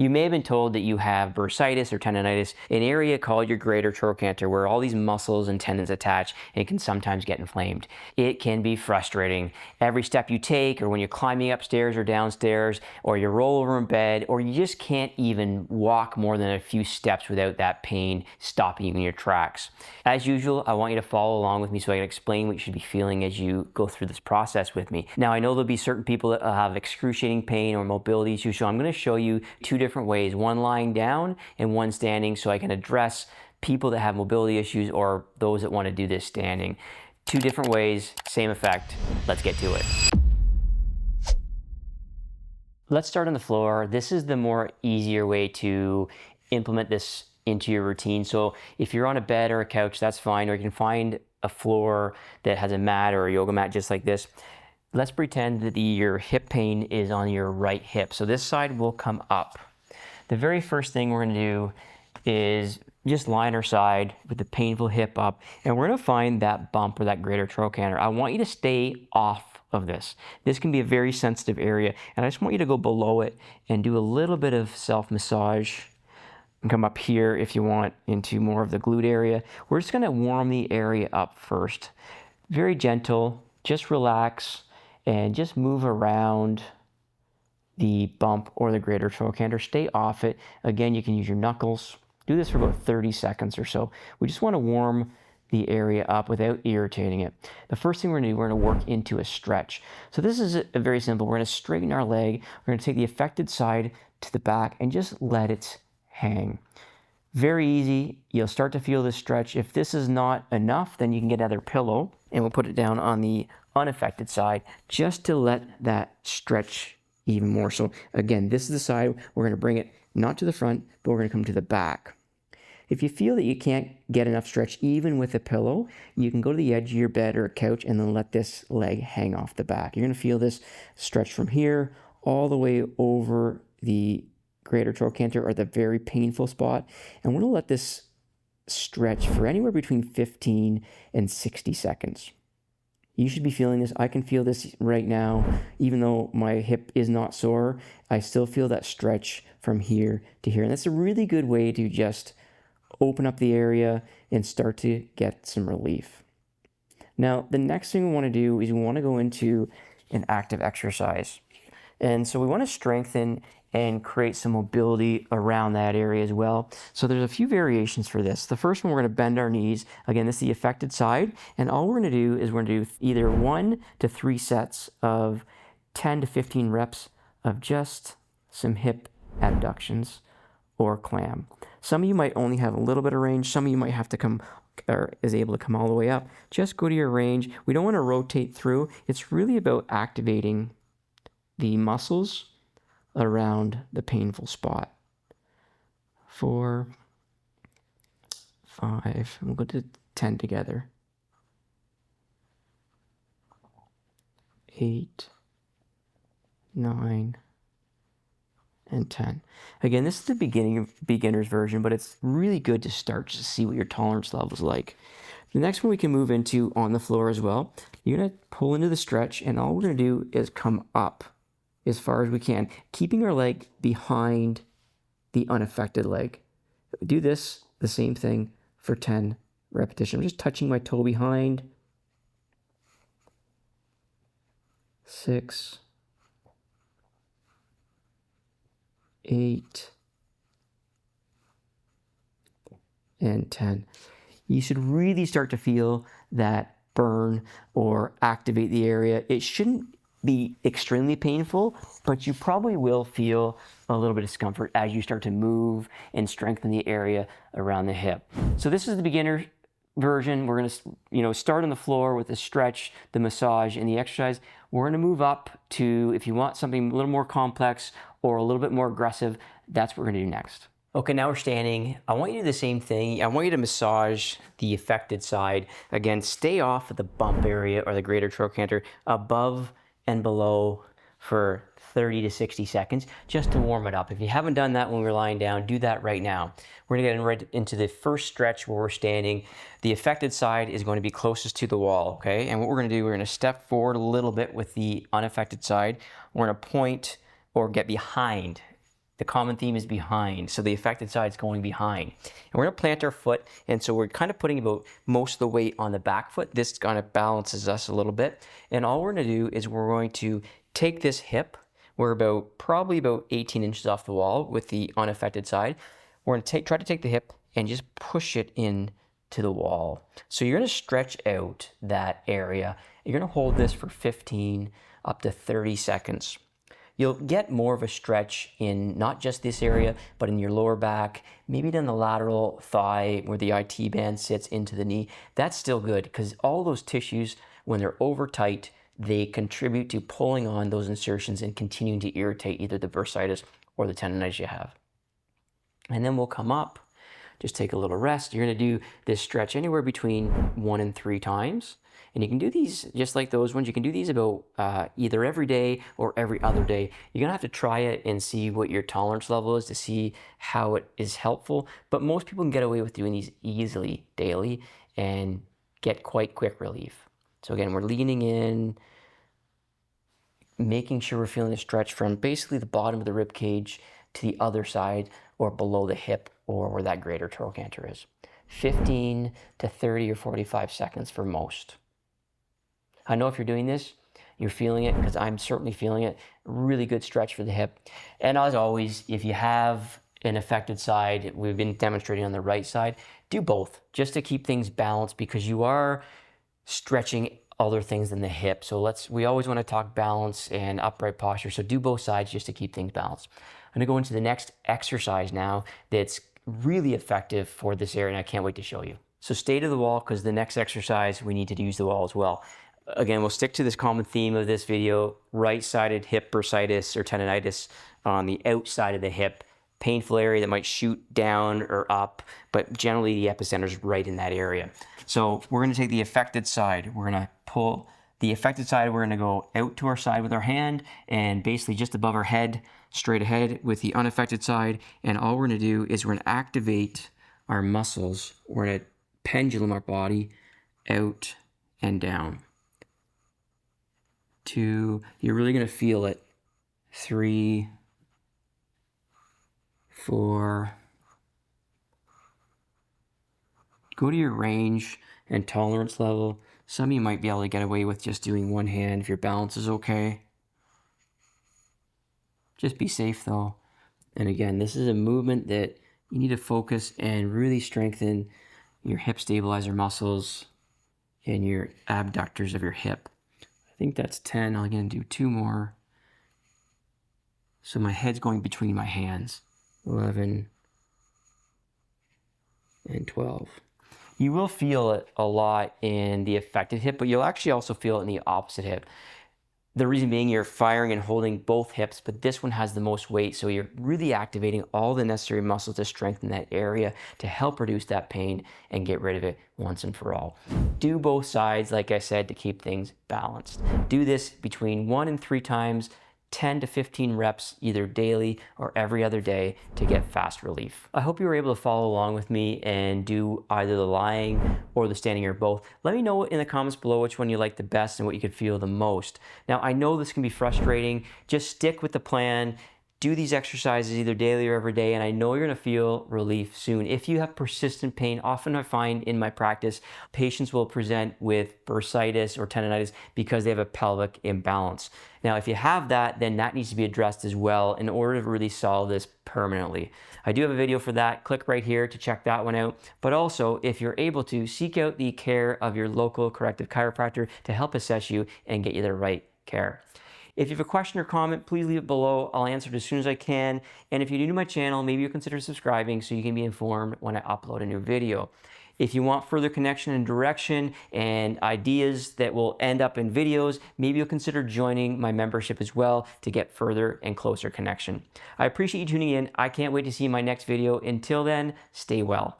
You may have been told that you have bursitis or tendonitis, an area called your greater trochanter where all these muscles and tendons attach and can sometimes get inflamed. It can be frustrating. Every step you take, or when you're climbing upstairs or downstairs, or you roll over in bed, or you just can't even walk more than a few steps without that pain stopping you in your tracks. As usual, I want you to follow along with me so I can explain what you should be feeling as you go through this process with me. Now, I know there'll be certain people that have excruciating pain or mobility issues, so I'm going to show you two different ways, one lying down and one standing, so I can address people that have mobility issues or those that want to do this standing. Two different ways, same effect. Let's get to it. Let's start on the floor. This is the more easier way to implement this into your routine. So if you're on a bed or a couch, that's fine, or you can find a floor that has a mat or a yoga mat just like this. Let's pretend that your hip pain is on your right hip. So this side will come up. The very first thing we're going to do is just lie on our side with the painful hip up, and we're going to find that bump or that greater trochanter. I want you to stay off of this. This can be a very sensitive area, and I just want you to go below it and do a little bit of self-massage. And come up here if you want into more of the glute area. We're just going to warm the area up first. Very gentle, just relax and just move around the bump or the greater trochanter. Stay off it. Again, you can use your knuckles. Do this for about 30 seconds or so. We just want to warm the area up without irritating it. The first thing we're going to do, we're going to work into a stretch. So this is very simple. We're going to straighten our leg. We're going to take the affected side to the back and just let it hang. Very easy. You'll start to feel this stretch. If this is not enough, then you can get another pillow and we'll put it down on the unaffected side just to let that stretch even more. So again, this is the side. We're going to bring it not to the front, but we're going to come to the back. If you feel that you can't get enough stretch even with a pillow, you can go to the edge of your bed or a couch and then let this leg hang off the back. You're going to feel this stretch from here all the way over the greater trochanter or the very painful spot. And we're going to let this stretch for anywhere between 15 and 60 seconds. You should be feeling this. I can feel this right now. Even though my hip is not sore, I still feel that stretch from here to here. And that's a really good way to just open up the area and start to get some relief. Now, the next thing we want to do is we want to go into an active exercise. And so we want to strengthen and create some mobility around that area as well. So there's a few variations for this. The first one, we're going to bend our knees. Again, this is the affected side. And all we're going to do is we're going to do either 1 to 3 sets of 10 to 15 reps of just some hip abductions or clam. Some of you might only have a little bit of range. Some of you might have to come or is able to come all the way up. Just go to your range. We don't want to rotate through. It's really about activating the muscles around the painful spot. 4, 5, we'll go to 10 together. 8, 9, and 10. Again, this is the beginner's version, but it's really good to start to see what your tolerance level is like. The next one we can move into on the floor as well. You're going to pull into the stretch, and all we're going to do is come up as far as we can, keeping our leg behind the unaffected leg. Do this, the same thing, for 10 repetitions. I'm just touching my toe behind. 6, 8, and 10. You should really start to feel that burn or activate the area. It shouldn't be extremely painful, but you probably will feel a little bit of discomfort as you start to move and strengthen the area around the hip. So this is the beginner version. We're going to start on the floor with the stretch, the massage, and the exercise. We're going to move up to, if you want something a little more complex or a little bit more aggressive, that's what we're going to do next. Okay, now we're standing. I want you to do the same thing. I want you to massage the affected side. Again, stay off of the bump area or the greater trochanter, above and below for 30 to 60 seconds just to warm it up. If you haven't done that when we're lying down, do that right now. We're gonna get right into the first stretch where we're standing. The affected side is going to be closest to the wall, okay? And what we're gonna do, we're gonna step forward a little bit with the unaffected side. We're gonna point or get behind the common theme is behind. So the affected side is going behind. And we're gonna plant our foot. And so we're kind of putting about most of the weight on the back foot. This kind of balances us a little bit. And all we're gonna do is we're going to take this hip. We're probably about 18 inches off the wall with the unaffected side. We're gonna try to take the hip and just push it in to the wall. So you're gonna stretch out that area. You're gonna hold this for 15 up to 30 seconds. You'll get more of a stretch in not just this area, but in your lower back, maybe down the lateral thigh where the IT band sits into the knee. That's still good because all those tissues, when they're over tight, they contribute to pulling on those insertions and continuing to irritate either the bursitis or the tendonitis you have. And then we'll come up, just take a little rest. You're gonna do this stretch anywhere between 1 and 3 times. And you can do these just like those ones. You can do these about either every day or every other day. You're gonna have to try it and see what your tolerance level is to see how it is helpful. But most people can get away with doing these easily daily and get quite quick relief. So again, we're leaning in, making sure we're feeling a stretch from basically the bottom of the rib cage to the other side or below the hip or where that greater trochanter is. 15 to 30 or 45 seconds for most. I know if you're doing this, you're feeling it because I'm certainly feeling it. Really good stretch for the hip. And as always, if you have an affected side, we've been demonstrating on the right side, do both just to keep things balanced because you are stretching other things than the hip. So we always want to talk balance and upright posture. So do both sides just to keep things balanced. I'm gonna go into the next exercise now that's really effective for this area and I can't wait to show you. So stay to the wall because the next exercise we need to use the wall as well. Again, we'll stick to this common theme of this video, right-sided hip bursitis or tendonitis on the outside of the hip. Painful area that might shoot down or up, but generally the epicenter is right in that area. So we're gonna take the affected side. We're gonna pull the affected side, we're gonna go out to our side with our hand and basically just above our head, straight ahead with the unaffected side. And all we're gonna do is we're gonna activate our muscles. We're gonna pendulum our body out and down. 2, you're really gonna feel it. 3, 4. Go to your range and tolerance level. Some of you might be able to get away with just doing one hand if your balance is okay. Just be safe though. And again, this is a movement that you need to focus and really strengthen your hip stabilizer muscles and your abductors of your hip. I think that's 10. I'm gonna do 2 more. So my head's going between my hands. 11 and 12. You will feel it a lot in the affected hip, but you'll actually also feel it in the opposite hip. The reason being you're firing and holding both hips, but this one has the most weight, so you're really activating all the necessary muscles to strengthen that area to help reduce that pain and get rid of it once and for all. Do both sides, like I said, to keep things balanced. Do this between 1 and 3 times, 10 to 15 reps either daily or every other day to get fast relief. I hope you were able to follow along with me and do either the lying or the standing or both. Let me know in the comments below which one you like the best and what you could feel the most. Now, I know this can be frustrating. Just stick with the plan. Do these exercises either daily or every day, and I know you're gonna feel relief soon. If you have persistent pain, often I find in my practice, patients will present with bursitis or tendonitis because they have a pelvic imbalance. Now, if you have that, then that needs to be addressed as well in order to really solve this permanently. I do have a video for that. Click right here to check that one out. But also, if you're able to, seek out the care of your local corrective chiropractor to help assess you and get you the right care. If you have a question or comment, please leave it below. I'll answer it as soon as I can. And if you're new to my channel, maybe you'll consider subscribing so you can be informed when I upload a new video. If you want further connection and direction and ideas that will end up in videos, maybe you'll consider joining my membership as well to get further and closer connection. I appreciate you tuning in. I can't wait to see my next video. Until then, stay well.